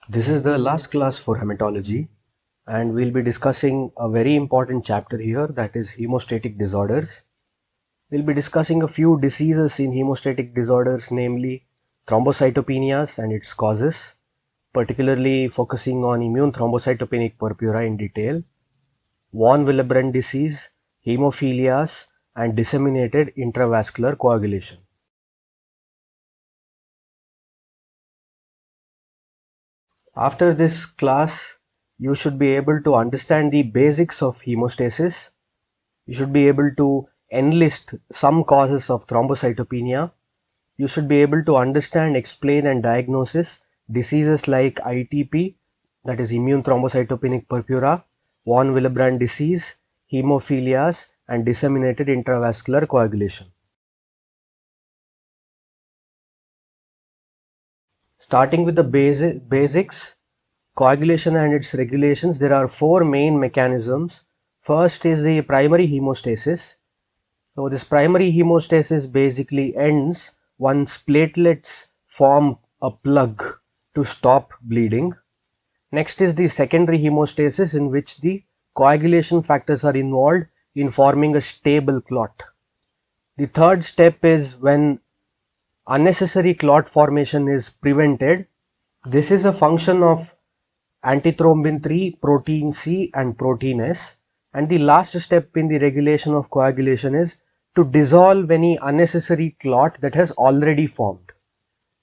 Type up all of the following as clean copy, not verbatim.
This is the last class for hematology, and we'll be discussing a very important chapter here, that is hemostatic disorders. We'll be discussing a few diseases in hemostatic disorders, namely thrombocytopenias and its causes, particularly focusing on immune thrombocytopenic purpura in detail, von Willebrand disease, hemophilias, and disseminated intravascular coagulation. After this class, you should be able to understand the basics of hemostasis. You should be able to enlist some causes of thrombocytopenia. You should be able to understand, explain, and diagnosis diseases like ITP, that is immune thrombocytopenic purpura, von Willebrand disease, hemophilias, and disseminated intravascular coagulation. Starting with the basics, coagulation and its regulations, there are four main mechanisms. First is the primary hemostasis. So this primary hemostasis basically ends once platelets form a plug to stop bleeding. Next is the secondary hemostasis, in which the coagulation factors are involved in forming a stable clot. The third step is when unnecessary clot formation is prevented. This is a function of antithrombin 3, protein C, and protein S. And the last step in the regulation of coagulation is to dissolve any unnecessary clot that has already formed.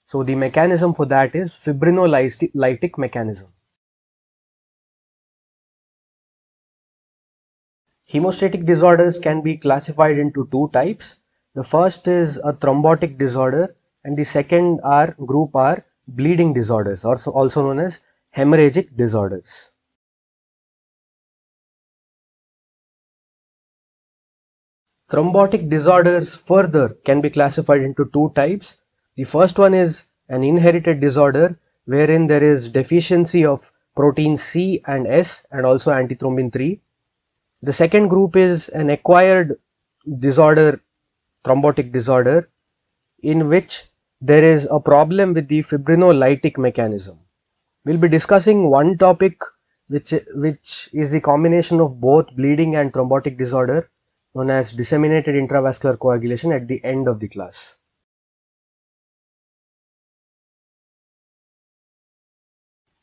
So the mechanism for that is fibrinolytic mechanism. Hemostatic disorders can be classified into two types. The first is a thrombotic disorder, and the second group are bleeding disorders, also known as hemorrhagic disorders. Thrombotic disorders further can be classified into two types. The first one is an inherited disorder wherein there is deficiency of protein C and S and also antithrombin 3. The second group is an acquired disorder, thrombotic disorder, in which there is a problem with the fibrinolytic mechanism. We'll be discussing one topic which is the combination of both bleeding and thrombotic disorder, known as disseminated intravascular coagulation, at the end of the class.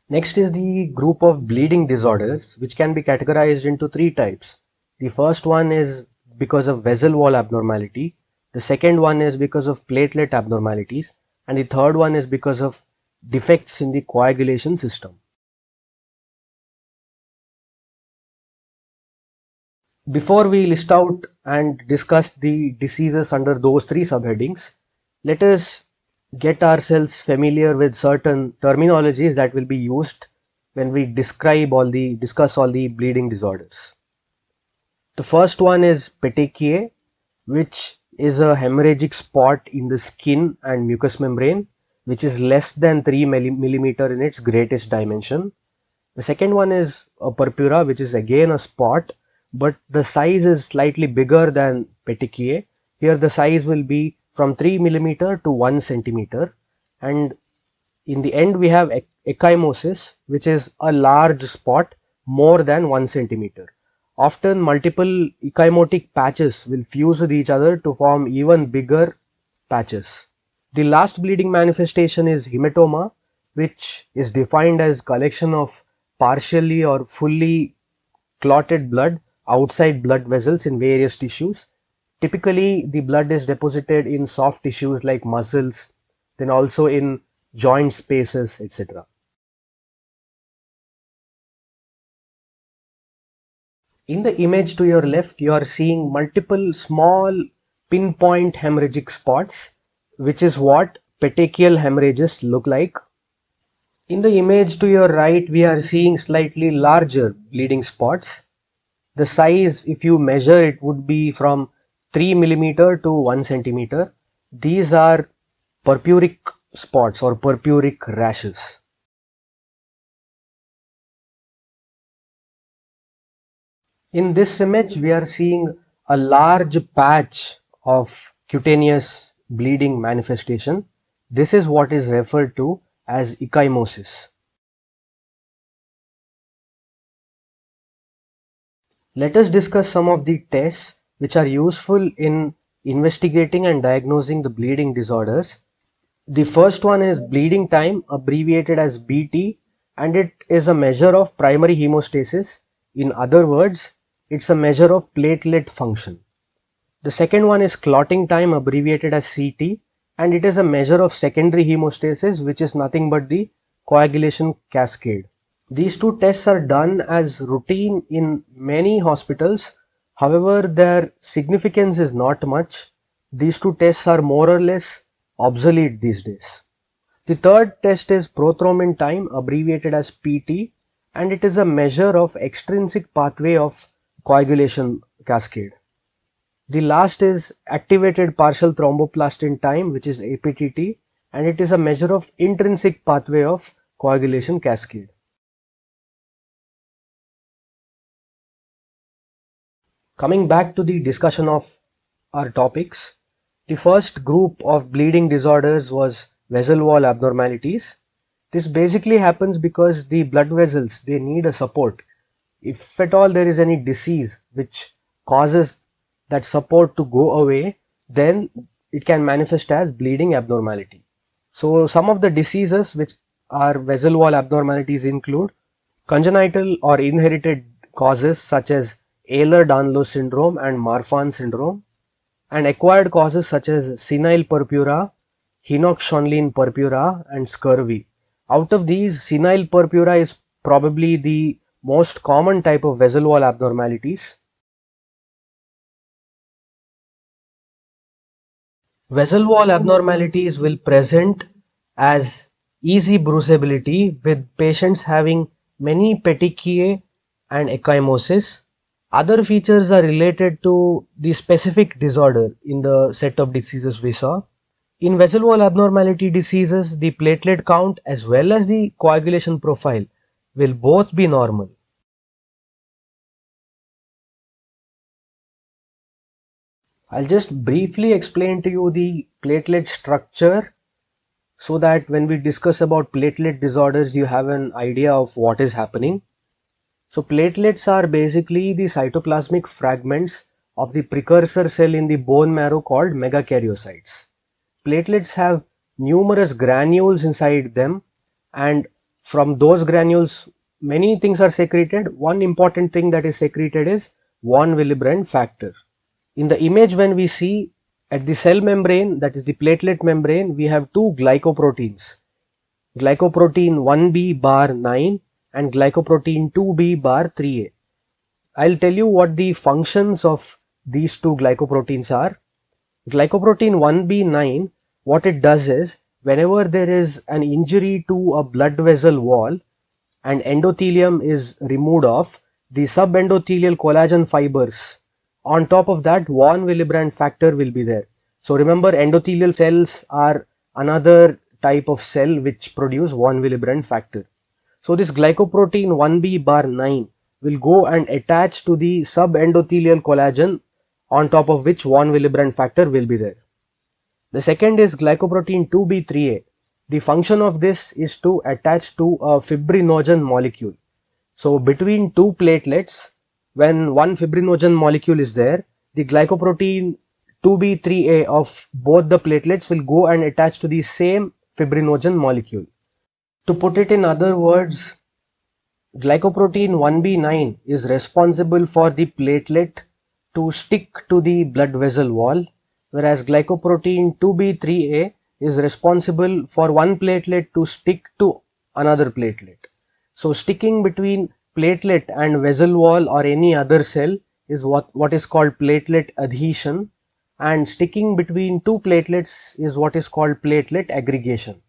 Next is the group of bleeding disorders, which can be categorized into three types. The first one is because of vessel wall abnormality, the second one is because of platelet abnormalities, and the third one is because of defects in the coagulation system. Before we list out and discuss the diseases under those three subheadings, let us get ourselves familiar with certain terminologies that will be used when we discuss all the bleeding disorders. The first one is petechiae, which is a hemorrhagic spot in the skin and mucous membrane, which is less than 3 millimeter in its greatest dimension. The second one is a purpura, which is again a spot, but the size is slightly bigger than petechiae. Here the size will be from 3 millimeter to 1 centimeter. And in the end we have ecchymosis, which is a large spot more than 1 centimeter. Often multiple ecchymotic patches will fuse with each other to form even bigger patches. The last bleeding manifestation is hematoma, which is defined as collection of partially or fully clotted blood outside blood vessels in various tissues. Typically, the blood is deposited in soft tissues like muscles, then also in joint spaces, etc. In the image to your left, you are seeing multiple small pinpoint hemorrhagic spots, which is what petechial hemorrhages look like. In the image to your right, we are seeing slightly larger bleeding spots. The size, if you measure it, would be from 3 millimeter to 1 centimeter. These are purpuric spots or purpuric rashes. In this image, we are seeing a large patch of cutaneous bleeding manifestation. This is what is referred to as ecchymosis. Let us discuss some of the tests which are useful in investigating and diagnosing the bleeding disorders. The first one is bleeding time, abbreviated as BT, and it is a measure of primary hemostasis. In other words, it's a measure of platelet function. The second one is clotting time, abbreviated as CT, and it is a measure of secondary hemostasis, which is nothing but the coagulation cascade. These two tests are done as routine in many hospitals. However, their significance is not much. These two tests are more or less obsolete these days. The third test is prothrombin time, abbreviated as PT, and it is a measure of extrinsic pathway of coagulation cascade. The last is activated partial thromboplastin time, which is APTT, and it is a measure of intrinsic pathway of coagulation cascade. Coming back to the discussion of our topics, the first group of bleeding disorders was vessel wall abnormalities. This basically happens because the blood vessels, they need a support. If at all there is any disease which causes that support to go away, then it can manifest as bleeding abnormality. So some of the diseases which are vessel wall abnormalities include congenital or inherited causes such as Ehlers-Danlos syndrome and Marfan syndrome, and acquired causes such as senile purpura, Henoch-Schönlein purpura, and scurvy. Out of these, senile purpura is probably the most common type of vessel wall abnormalities. Vessel wall abnormalities will present as easy bruisability with patients having many petechiae and ecchymosis. Other features are related to the specific disorder in the set of diseases we saw. In vessel wall abnormality diseases, the platelet count as well as the coagulation profile will both be normal. I'll just briefly explain to you the platelet structure so that when we discuss about platelet disorders, you have an idea of what is happening. So platelets are basically the cytoplasmic fragments of the precursor cell in the bone marrow called megakaryocytes. Platelets have numerous granules inside them, and from those granules many things are secreted. One important thing that is secreted is von Willebrand factor. In the image, when we see at the cell membrane, that is the platelet membrane, we have two glycoproteins, glycoprotein 1b bar 9 and glycoprotein 2b bar 3a. I'll tell you what the functions of these two glycoproteins are. Glycoprotein 1b9, what it does is, whenever there is an injury to a blood vessel wall and endothelium is removed off, the subendothelial collagen fibers, on top of that von Willebrand factor will be there. So remember, endothelial cells are another type of cell which produce von Willebrand factor. So this glycoprotein 1b bar 9 will go and attach to the subendothelial collagen, on top of which von Willebrand factor will be there. The second is glycoprotein 2b3a. The function of this is to attach to a fibrinogen molecule. So between two platelets, when one fibrinogen molecule is there, the glycoprotein 2b3a of both the platelets will go and attach to the same fibrinogen molecule. To put it in other words, glycoprotein 1b9 is responsible for the platelet to stick to the blood vessel wall, whereas glycoprotein 2b3a is responsible for one platelet to stick to another platelet. So sticking between platelet and vessel wall or any other cell is what is called platelet adhesion, and sticking between two platelets is what is called platelet aggregation.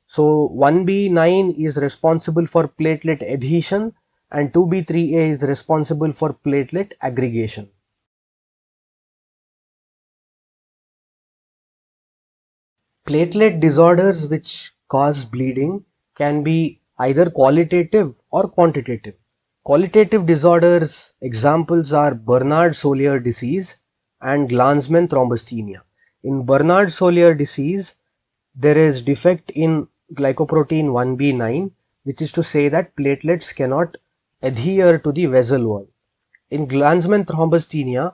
So 1b9 is responsible for platelet adhesion and 2b3a is responsible for platelet aggregation. Platelet disorders which cause bleeding can be either qualitative or quantitative. Qualitative disorders examples are Bernard-Soulier disease and Glanzmann thrombasthenia. In Bernard-Soulier disease, there is defect in glycoprotein 1b9, which is to say that platelets cannot adhere to the vessel wall. In Glanzmann thrombocythemia,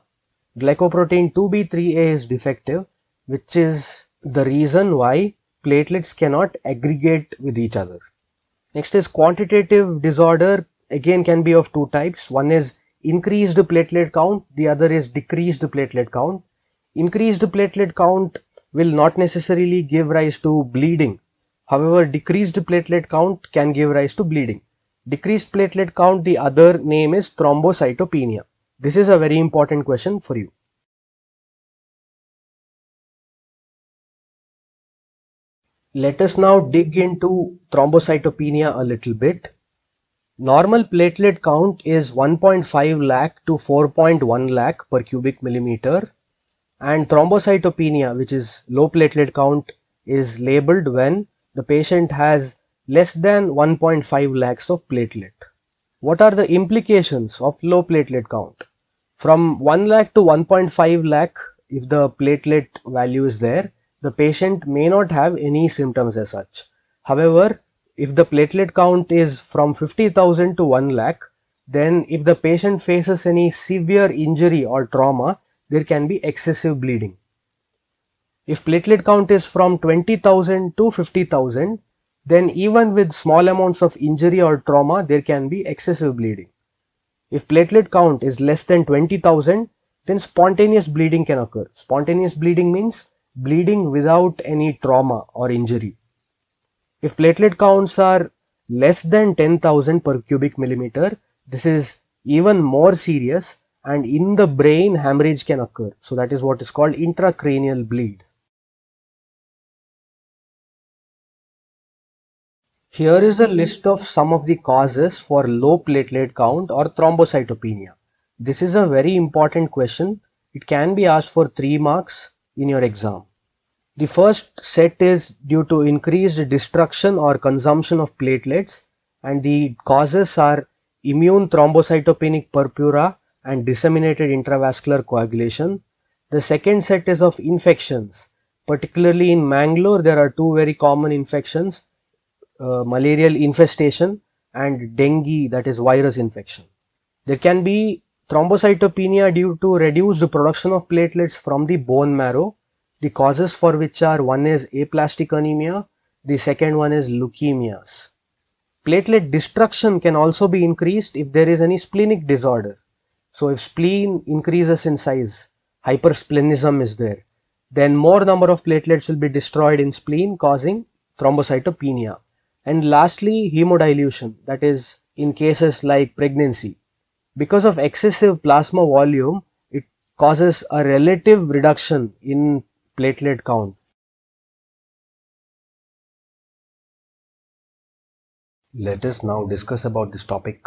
glycoprotein 2b3A is defective, which is the reason why platelets cannot aggregate with each other. Next is quantitative disorder, again can be of two types. One is increased platelet count, the other is decreased platelet count. Increased platelet count will not necessarily give rise to bleeding. However, decreased platelet count can give rise to bleeding. Decreased platelet count, the other name is thrombocytopenia. This is a very important question for you. Let us now dig into thrombocytopenia a little bit. Normal platelet count is 1.5 lakh to 4.1 lakh per cubic millimeter, and thrombocytopenia, which is low platelet count, is labeled when the patient has less than 1.5 lakhs of platelet. What are the implications of low platelet count? From 1 lakh to 1.5 lakh, if the platelet value is there, the patient may not have any symptoms as such. However, if the platelet count is from 50,000 to 1 lakh, then if the patient faces any severe injury or trauma, there can be excessive bleeding. If platelet count is from 20,000 to 50,000, then even with small amounts of injury or trauma, there can be excessive bleeding. If platelet count is less than 20,000, then spontaneous bleeding can occur. Spontaneous bleeding means bleeding without any trauma or injury. If platelet counts are less than 10,000 per cubic millimeter, this is even more serious, and in the brain hemorrhage can occur. So that is what is called intracranial bleed. Here is a list of some of the causes for low platelet count or thrombocytopenia. This is a very important question. It can be asked for 3 marks in your exam. The first set is due to increased destruction or consumption of platelets, and the causes are immune thrombocytopenic purpura and disseminated intravascular coagulation. The second set is of infections. Particularly in Mangalore, there are two very common infections, malarial infestation and dengue, that is virus infection. There can be thrombocytopenia due to reduced production of platelets from the bone marrow. The causes for which are, one is aplastic anemia, the second one is leukemias. Platelet destruction can also be increased if there is any splenic disorder. So if spleen increases in size, hypersplenism is there, then more number of platelets will be destroyed in spleen, causing thrombocytopenia. And lastly, hemodilution, that is in cases like pregnancy. Because of excessive plasma volume, it causes a relative reduction in platelet count. Let us now discuss about this topic.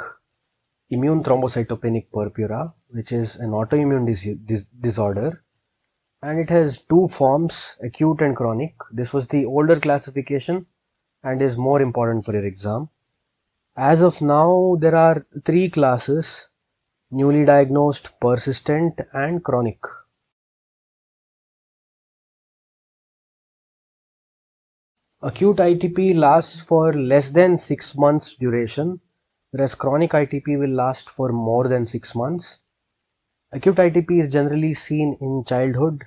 Immune thrombocytopenic purpura, which is an autoimmune disorder, and it has two forms, acute and chronic. This was the older classification and is more important for your exam. As of now, there are three classes: newly diagnosed, persistent, and chronic. Acute ITP lasts for less than 6 months duration, whereas chronic ITP will last for more than 6 months. Acute ITP is generally seen in childhood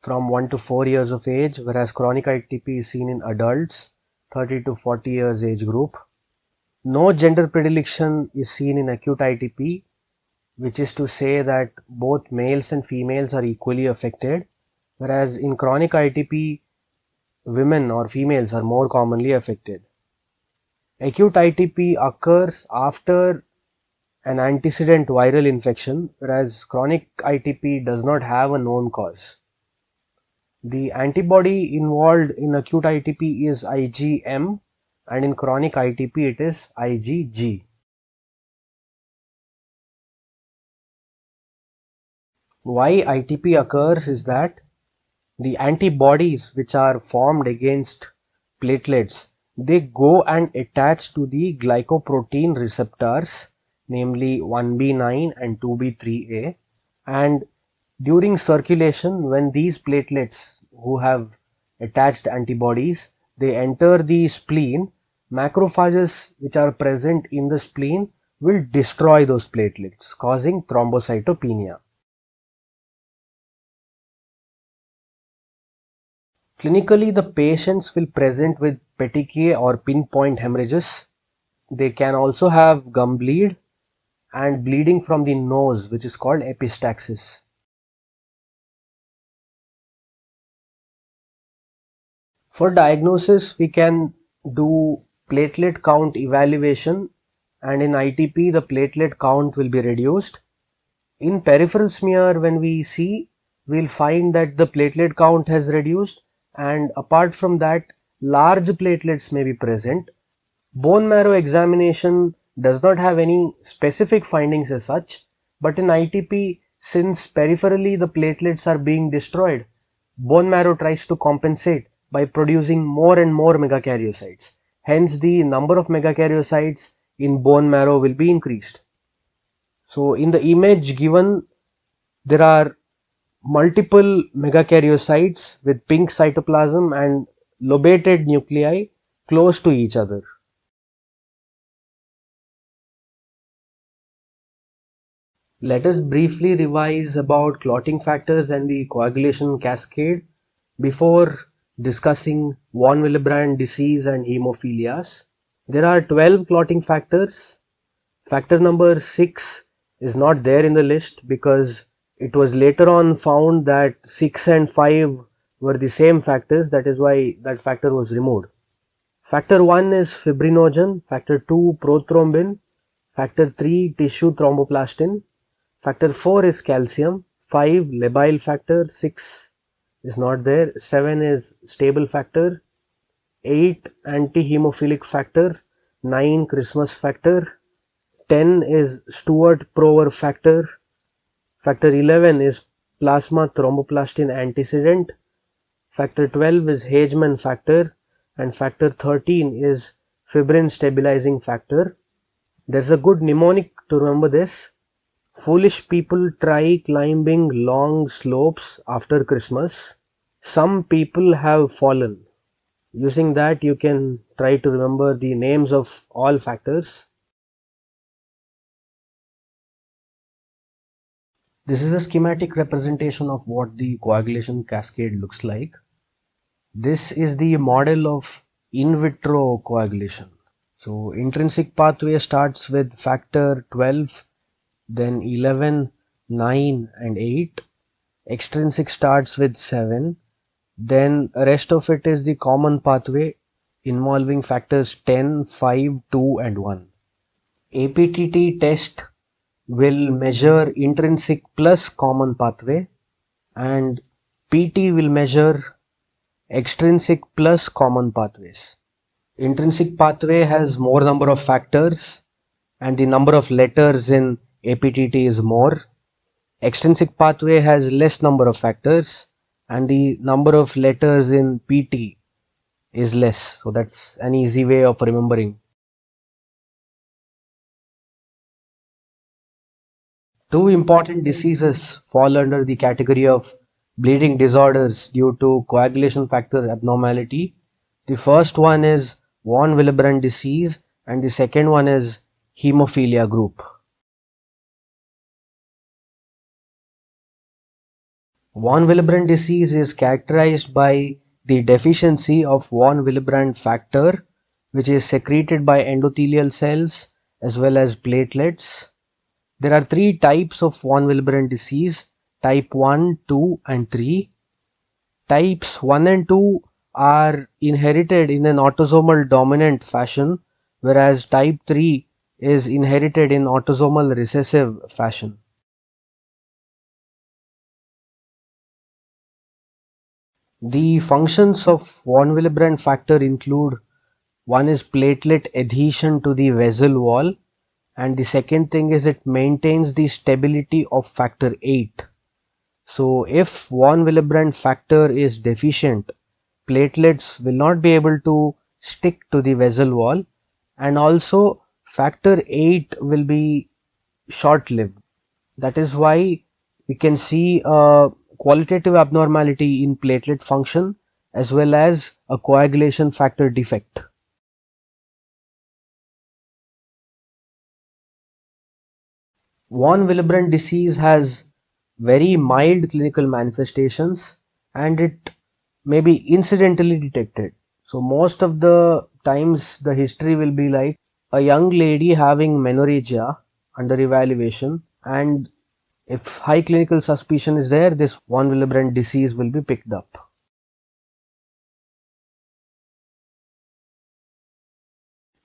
from 1 to 4 years of age, whereas chronic ITP is seen in adults 30 to 40 years age group. No gender predilection is seen in acute ITP, which is to say that both males and females are equally affected, whereas in chronic ITP, women or females are more commonly affected. Acute ITP occurs after an antecedent viral infection, whereas chronic ITP does not have a known cause. The antibody involved in acute ITP is IgM, and in chronic ITP it is IgG. Why ITP occurs is that the antibodies which are formed against platelets, they go and attach to the glycoprotein receptors, namely 1b9 and 2b3A, and during circulation, when these platelets who have attached antibodies, they enter the spleen, macrophages which are present in the spleen will destroy those platelets, causing thrombocytopenia. Clinically, the patients will present with petechiae or pinpoint hemorrhages. They can also have gum bleed and bleeding from the nose, which is called epistaxis. For diagnosis, we can do platelet count evaluation, and in ITP, the platelet count will be reduced. In peripheral smear, when we see, we'll find that the platelet count has reduced, and apart from that, large platelets may be present. Bone marrow examination does not have any specific findings as such, but in ITP, since peripherally the platelets are being destroyed, bone marrow tries to compensate by producing more and more megakaryocytes. Hence, the number of megakaryocytes in bone marrow will be increased. So, in the image given, there are multiple megakaryocytes with pink cytoplasm and lobated nuclei close to each other. Let us briefly revise about clotting factors and the coagulation cascade before discussing von Willebrand disease and hemophilias. There are 12 clotting factors. Factor number 6 is not there in the list because it was later on found that 6 and 5 were the same factors. That is why that factor was removed. Factor 1 is fibrinogen, factor 2 prothrombin, factor 3 tissue thromboplastin, factor 4 is calcium, 5 labile factor, 6 is not there, 7 is stable factor, 8 anti-hemophilic factor, 9 Christmas factor, 10 is Stewart-Prower factor, factor 11 is plasma thromboplastin antecedent, factor 12 is Hageman factor, and factor 13 is fibrin stabilizing factor. There's a good mnemonic to remember this. Foolish people try climbing long slopes after Christmas. Some people have fallen. Using that, you can try to remember the names of all factors. This is a schematic representation of what the coagulation cascade looks like. This is the model of in vitro coagulation. So intrinsic pathway starts with factor 12, then 11, 9 and 8. Extrinsic starts with 7. Then rest of it is the common pathway involving factors 10, 5, 2 and 1. APTT test will measure intrinsic plus common pathway, and PT will measure extrinsic plus common pathways. Intrinsic pathway has more number of factors and the number of letters in APTT is more. Extrinsic pathway has less number of factors and the number of letters in PT is less. So that's an easy way of remembering. Two important diseases fall under the category of bleeding disorders due to coagulation factor abnormality. The first one is von Willebrand disease and the second one is hemophilia group. Von Willebrand disease is characterized by the deficiency of von Willebrand factor, which is secreted by endothelial cells as well as platelets. There are three types of von Willebrand disease: type 1, 2 and 3. Types 1 and 2 are inherited in an autosomal dominant fashion, whereas type 3 is inherited in autosomal recessive fashion. The functions of von Willebrand factor include: one is platelet adhesion to the vessel wall, and the second thing is it maintains the stability of factor 8. So if von Willebrand factor is deficient, platelets will not be able to stick to the vessel wall, and also factor 8 will be short-lived. That is why we can see a qualitative abnormality in platelet function as well as a coagulation factor defect. Von Willebrand disease has very mild clinical manifestations and it may be incidentally detected. So most of the times the history will be like a young lady having menorrhagia under evaluation, and if high clinical suspicion is there, this von Willebrand disease will be picked up.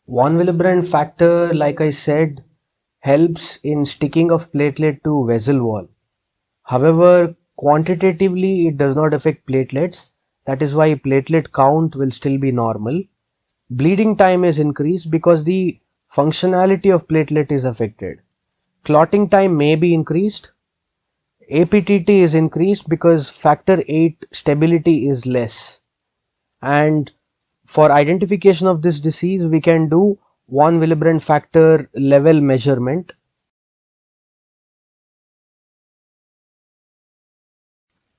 Von Willebrand factor, like I said, helps in sticking of platelet to vessel wall. However, quantitatively it does not affect platelets. That is why platelet count will still be normal. Bleeding time is increased because the functionality of platelet is affected. Clotting time may be increased. APTT is increased because factor 8 stability is less. And for identification of this disease, we can do von Willebrand factor level measurement.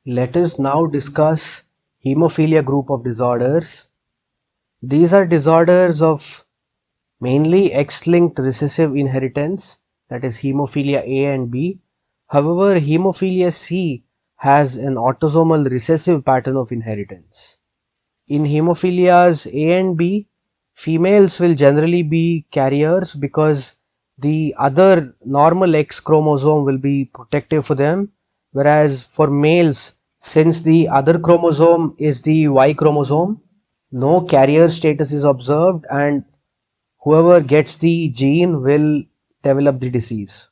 Let us now discuss hemophilia group of disorders. These are disorders of mainly X-linked recessive inheritance, that is hemophilia A and B. However, hemophilia C has an autosomal recessive pattern of inheritance. In hemophilias A and B, females will generally be carriers because the other normal X chromosome will be protective for them, whereas for males, since the other chromosome is the Y chromosome, no carrier status is observed and whoever gets the gene will develop the disease.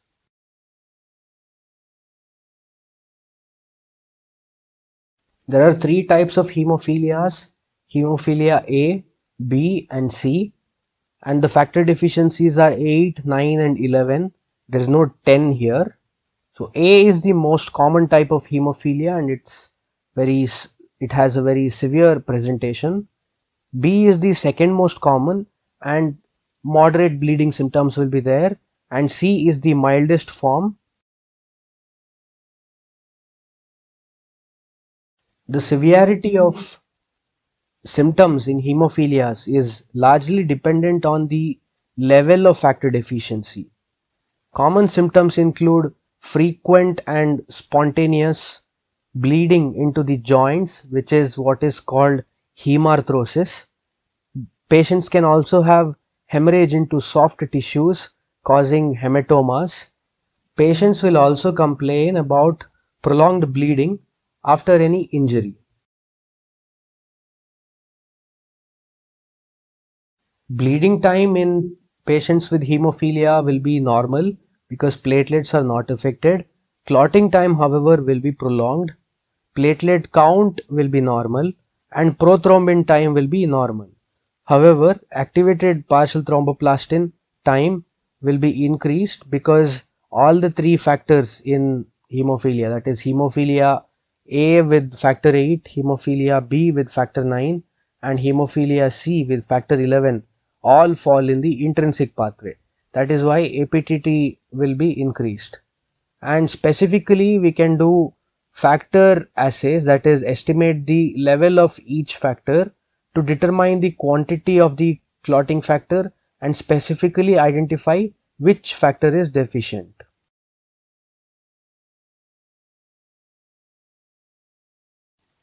There are three types of hemophilias: hemophilia A, B, and C, and the factor deficiencies are 8, 9, and 11. There is no 10 here. So A is the most common type of hemophilia and it has a very severe presentation. B is the second most common and moderate bleeding symptoms will be there, and C is the mildest form. The severity of symptoms in hemophilias is largely dependent on the level of factor deficiency. Common symptoms include frequent and spontaneous bleeding into the joints, which is what is called hemarthrosis. Patients can also have hemorrhage into soft tissues, causing hematomas. Patients will also complain about prolonged bleeding after any injury. Bleeding time in patients with hemophilia will be normal because platelets are not affected. Clotting time, however, will be prolonged. Platelet count will be normal and prothrombin time will be normal. However, activated partial thromboplastin time will be increased because all the three factors in hemophilia, that is hemophilia A with factor 8, hemophilia B with factor 9, and hemophilia C with factor 11, all fall in the intrinsic pathway. That is why APTT will be increased. And specifically, we can do factor assays, that is estimate the level of each factor to determine the quantity of the clotting factor and specifically identify which factor is deficient.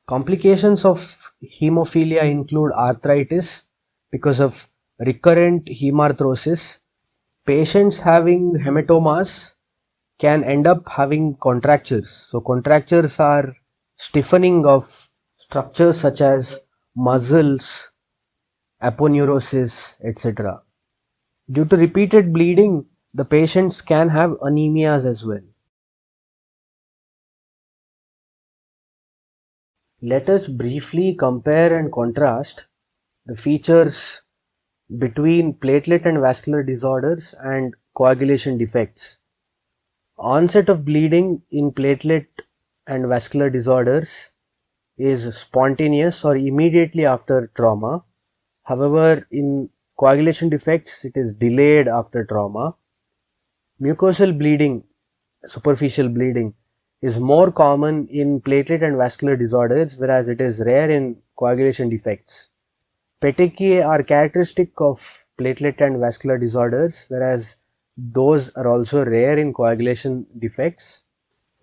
Complications of hemophilia include arthritis because of recurrent hemarthrosis. Patients having hematomas can end up having contractures. So contractures are stiffening of structures such as muscles, aponeurosis, etc. Due to repeated bleeding, the patients can have anemias as well. Let us briefly compare and contrast the features between platelet and vascular disorders and coagulation defects. Onset of bleeding in platelet and vascular disorders is spontaneous or immediately after trauma. However, in coagulation defects, it is delayed after trauma. Mucosal bleeding, superficial bleeding, is more common in platelet and vascular disorders, whereas it is rare in coagulation defects. Petechiae are characteristic of platelet and vascular disorders, whereas those are also rare in coagulation defects.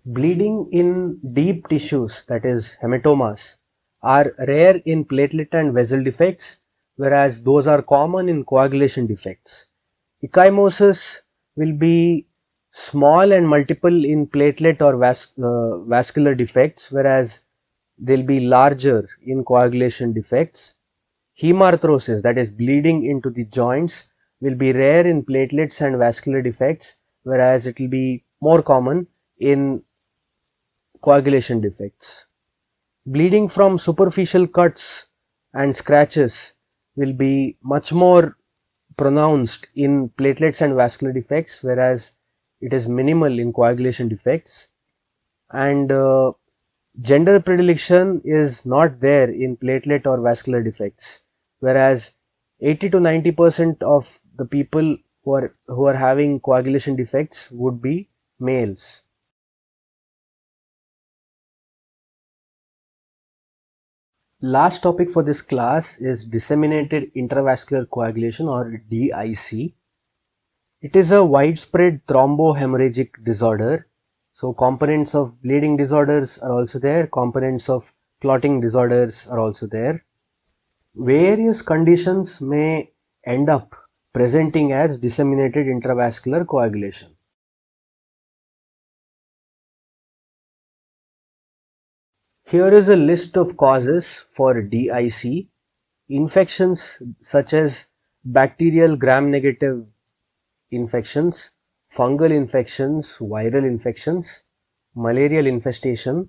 Bleeding in deep tissues, that is hematomas, are rare in platelet and vessel defects, whereas those are common in coagulation defects. Ecchymosis will be small and multiple in platelet or vascular defects, whereas they'll be larger in coagulation defects. Hemarthrosis, that is bleeding into the joints, will be rare in platelets and vascular defects, whereas it will be more common in coagulation defects. Bleeding from superficial cuts and scratches will be much more pronounced in platelets and vascular defects, whereas it is minimal in coagulation defects. And gender predilection is not there in platelet or vascular defects, whereas 80 to 90% of the people who are having coagulation defects would be males. Last topic for this class is disseminated intravascular coagulation, or DIC. It is a widespread thrombohemorrhagic disorder. So components of bleeding disorders are also there, components of clotting disorders are also there. Various conditions may end up presenting as disseminated intravascular coagulation. Here is a list of causes for DIC. Infections such as bacterial gram-negative infections, fungal infections, viral infections, malarial infestation,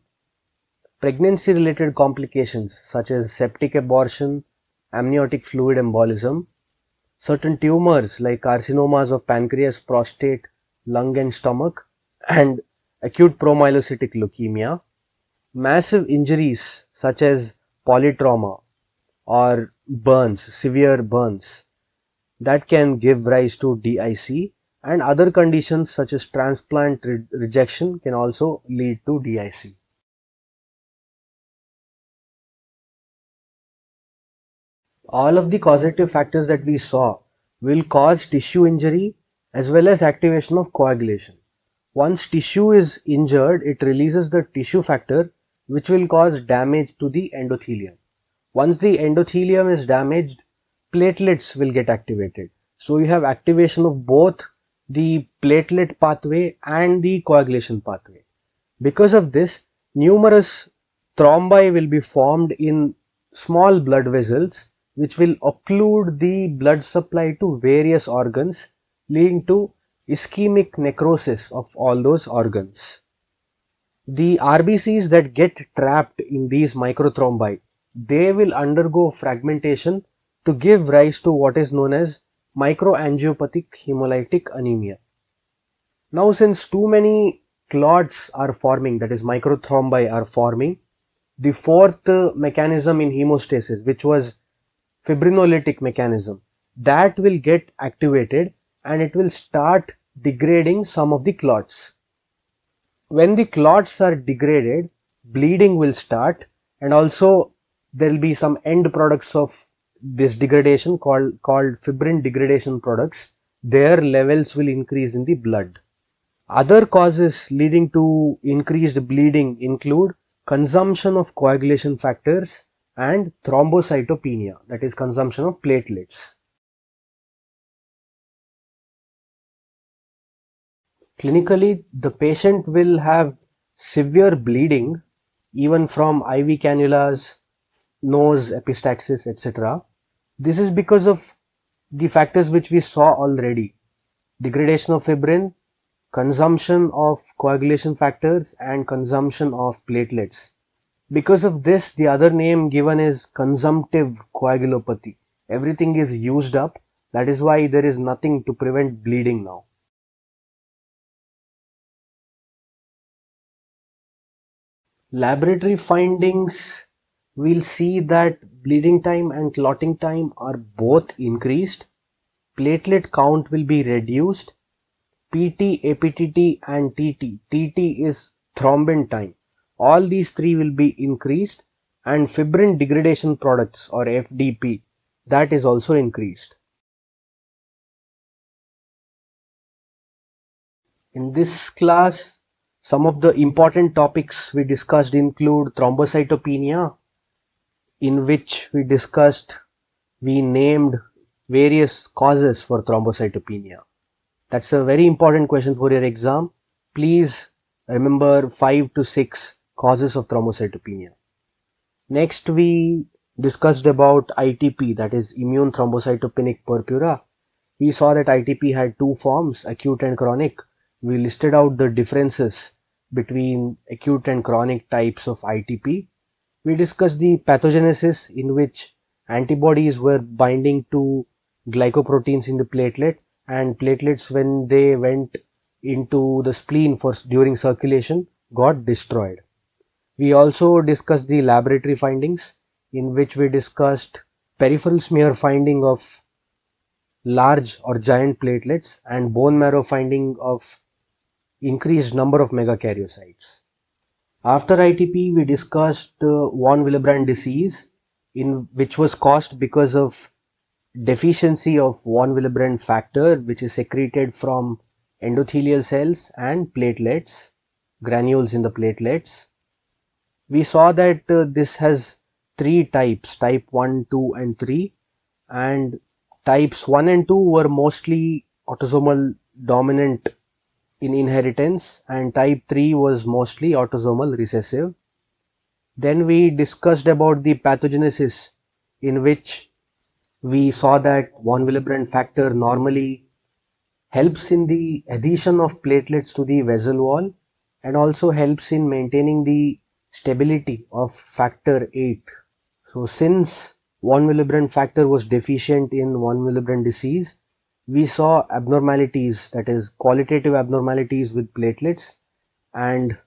pregnancy-related complications such as septic abortion, amniotic fluid embolism, certain tumors like carcinomas of pancreas, prostate, lung and stomach, and acute promyelocytic leukemia, massive injuries such as polytrauma or burns, severe burns, that can give rise to DIC, and other conditions such as transplant rejection can also lead to DIC. All of the causative factors that we saw will cause tissue injury as well as activation of coagulation. Once tissue is injured, it releases the tissue factor which will cause damage to the endothelium. Once the endothelium is damaged, platelets will get activated. So you have activation of both the platelet pathway and the coagulation pathway. Because of this, numerous thrombi will be formed in small blood vessels which will occlude the blood supply to various organs, leading to ischemic necrosis of all those organs. The RBCs that get trapped in these microthrombi, they will undergo fragmentation to give rise to what is known as microangiopathic hemolytic anemia. Now, since too many clots are forming, that is microthrombi are forming, the fourth mechanism in hemostasis, which was fibrinolytic mechanism, that will get activated and it will start degrading some of the clots. When the clots are degraded, bleeding will start, and also there will be some end products of this degradation called fibrin degradation products. Their levels will increase in the blood. Other causes leading to increased bleeding include consumption of coagulation factors and thrombocytopenia, that is consumption of platelets. Clinically, the patient will have severe bleeding even from IV cannulas, nose epistaxis, etc. This is because of the factors which we saw already: degradation of fibrin, consumption of coagulation factors, and consumption of platelets. Because of this, the other name given is consumptive coagulopathy. Everything is used up. That is why there is nothing to prevent bleeding now. Laboratory findings will see that bleeding time and clotting time are both increased. Platelet count will be reduced. PT, APTT and TT. TT is thrombin time. All these three will be increased, and fibrin degradation products, or FDP, that is also increased. In this class, some of the important topics we discussed include thrombocytopenia, in which we named various causes for thrombocytopenia. That's a very important question for your exam. Please remember 5 to 6 causes of thrombocytopenia. Next, we discussed about ITP, that is immune thrombocytopenic purpura. We saw that ITP had two forms, acute and chronic. We listed out the differences between acute and chronic types of ITP. We discussed the pathogenesis, in which antibodies were binding to glycoproteins in the platelet, and platelets, when they went into the spleen for during circulation, got destroyed. We also discussed the laboratory findings, in which we discussed peripheral smear finding of large or giant platelets and bone marrow finding of increased number of megakaryocytes. After ITP, we discussed von Willebrand disease, in which was caused because of deficiency of von Willebrand factor, which is secreted from endothelial cells and platelets, granules in the platelets. We saw that this has three types, type 1, 2 and 3, and types 1 and 2 were mostly autosomal dominant in inheritance, and type 3 was mostly autosomal recessive. Then we discussed about the pathogenesis, in which we saw that von Willebrand factor normally helps in the adhesion of platelets to the vessel wall and also helps in maintaining the stability of factor 8. So since von Willebrand factor was deficient in von Willebrand disease, we saw abnormalities, that is qualitative abnormalities with platelets and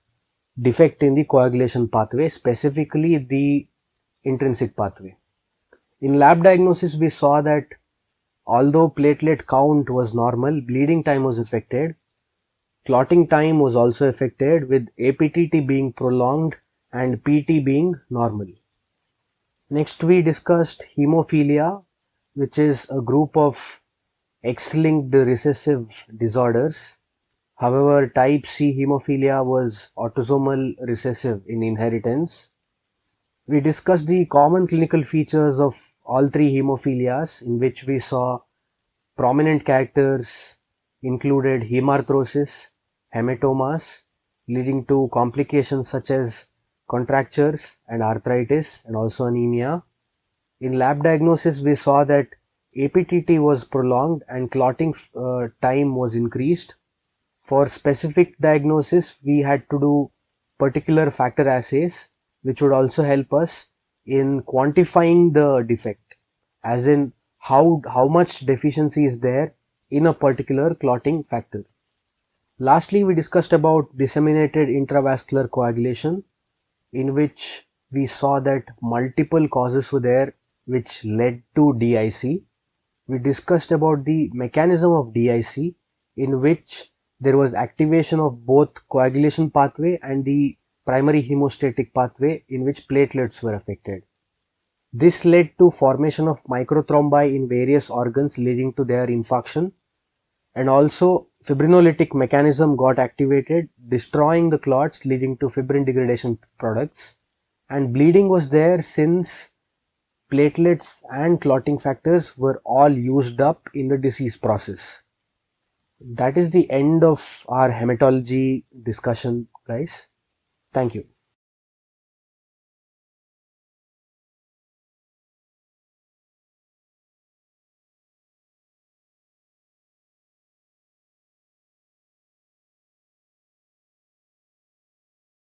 defect in the coagulation pathway, specifically the intrinsic pathway. In lab diagnosis, we saw that although platelet count was normal, bleeding time was affected, clotting time was also affected, with APTT being prolonged and PT being normal. Next, we discussed hemophilia, which is a group of X-linked recessive disorders. However, type C hemophilia was autosomal recessive in inheritance. We discussed the common clinical features of all three hemophilias, in which we saw prominent characters included hemarthrosis, hematomas, leading to complications such as contractures and arthritis and also anemia. In lab diagnosis, we saw that APTT was prolonged and clotting time was increased. For specific diagnosis, we had to do particular factor assays, which would also help us in quantifying the defect, as in how much deficiency is there in a particular clotting factor. Lastly, we discussed about disseminated intravascular coagulation, in which we saw that multiple causes were there which led to DIC. We discussed about the mechanism of DIC, in which there was activation of both coagulation pathway and the primary hemostatic pathway, in which platelets were affected. This led to formation of microthrombi in various organs, leading to their infarction, and also fibrinolytic mechanism got activated, destroying the clots, leading to fibrin degradation products, and bleeding was there since platelets and clotting factors were all used up in the disease process. That is the end of our hematology discussion, guys. Thank you.